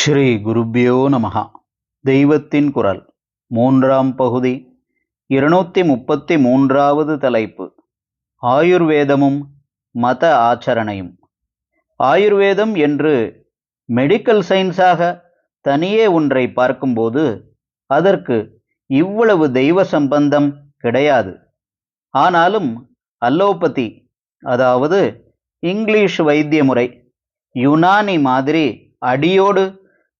ஸ்ரீ குருப்யோ நமஹ. தெய்வத்தின் குரல் மூன்றாம் பகுதி 233வது தலைப்பு. ஆயுர்வேதமும் மத ஆச்சரணையும். ஆயுர்வேதம் என்று மெடிக்கல் சயின்ஸாக தனியே ஒன்றை பார்க்கும்போது அதற்கு இவ்வளவு தெய்வ சம்பந்தம் கிடையாது. ஆனாலும் அலோபதி, அதாவது இங்கிலீஷ் வைத்திய முறை, யுனானி மாதிரி அடியோடு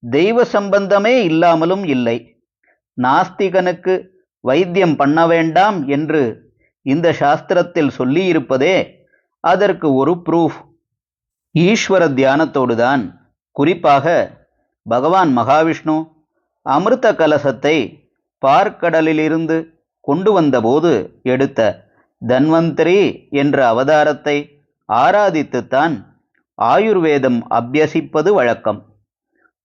தெய்வ சம்பந்தமே இல்லாமலும் இல்லை. நாஸ்திகனுக்கு வைத்தியம் பண்ண வேண்டாம் என்று இந்த சாஸ்திரத்தில் சொல்லியிருப்பதே அதற்கு ஒரு ப்ரூஃப். ஈஸ்வர தியானத்தோடுதான், குறிப்பாக பகவான் மகாவிஷ்ணு அமிர்த கலசத்தை பார்க்கடலிலிருந்து கொண்டு வந்தபோது எடுத்த தன்வந்திரி என்ற அவதாரத்தை ஆராதித்துத்தான் ஆயுர்வேதம் அபியசிப்பது வழக்கம்.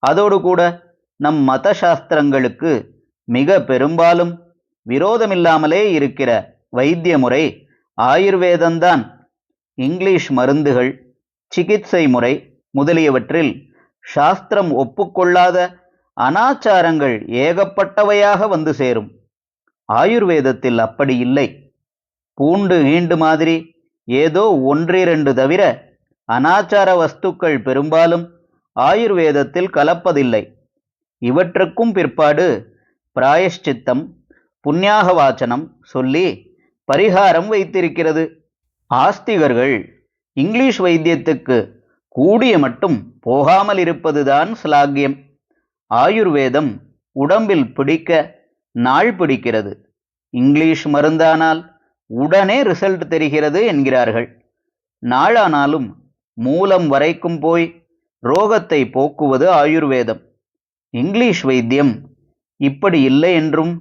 அதோடு கூட நம் மத சாஸ்திரங்களுக்கு மிக பெரும்பாலும் விரோதமில்லாமலே இருக்கிற வைத்திய முறை ஆயுர்வேதம்தான். இங்கிலீஷ் மருந்துகள், சிகிச்சை முறை முதலியவற்றில் சாஸ்திரம் ஒப்புக்கொள்ளாத அனாச்சாரங்கள் ஏகப்பட்டவையாக வந்து சேரும். ஆயுர்வேதத்தில் அப்படி இல்லை. பூண்டு கீண்டு மாதிரி ஏதோ ஒன்றிரண்டு தவிர அனாச்சார வஸ்துக்கள் பெரும்பாலும் ஆயுர்வேதத்தில் கலப்பதில்லை. இவற்றுக்கும் பிற்பாடு பிராயஷ்சித்தம், புண்ணியாக வாச்சனம் சொல்லி பரிகாரம் வைத்திருக்கிறது. ஆஸ்திகர்கள் இங்கிலீஷ் வைத்தியத்துக்கு கூடிய மட்டும் போகாமல் இருப்பதுதான் ஸ்லாக்கியம். ஆயுர்வேதம் உடம்பில் பிடிக்க நாள் பிடிக்கிறது. இங்கிலீஷ் மருந்தானால் உடனே ரிசல்ட் தெரிகிறது என்கிறார்கள். நாளானாலும் மூலம் வரைக்கும் போய் ரோகத்தை போக்குவது ஆயுர்வேதம். இங்கிலீஷ் வைத்தியம் இப்படி இல்லை என்றும்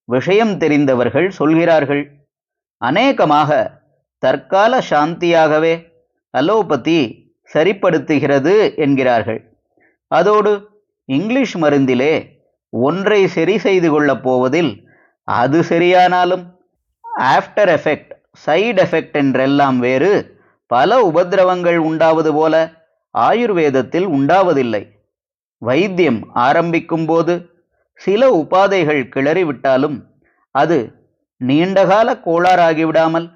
விஷயம் தெரிந்தவர்கள் சொல்கிறார்கள். அநேகமாக தற்கால சாந்தியாகவே அலோபதி சரிப்படுத்துகிறது என்கிறார்கள். அதோடு இங்கிலீஷ் மருந்திலே ஒன்றை சரி செய்து கொள்ளப் போவதில் அது சரியானாலும் ஆஃப்டர் எஃபெக்ட், சைடு எஃபெக்ட் என்றெல்லாம் வேறு பல உபதிரவங்கள் உண்டாவது போல ஆயுர்வேதத்தில் உண்டாவதில்லை. வைத்தியம் ஆரம்பிக்கும் போது சில உபாதைகள் கிளறிவிட்டாலும் அது நீண்டகால கோளாறாகிவிடாமல்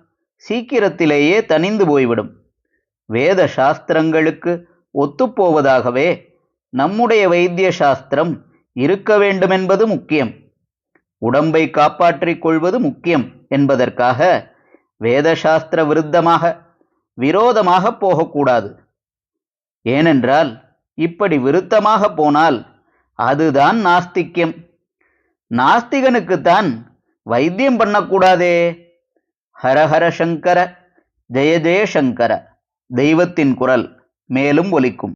சீக்கிரத்திலேயே தணிந்து போய்விடும். வேத சாஸ்திரங்களுக்கு ஒத்துப்போவதாகவே நம்முடைய வைத்திய சாஸ்திரம் இருக்க வேண்டுமென்பது முக்கியம். உடம்பை காப்பாற்றிக் கொள்வது முக்கியம் என்பதற்காக வேதசாஸ்திர விரோதமாக போகக்கூடாது. ஏனென்றால் இப்படி விருத்தமாக போனால் அதுதான் நாஸ்திக்யம். நாஸ்திகனுக்குத்தான் வைத்தியம் பண்ணக்கூடாதே. ஹரஹர சங்கர, ஜெய ஜெய சங்கர. தெய்வத்தின் குரல் மேலும் ஒலிக்கும்.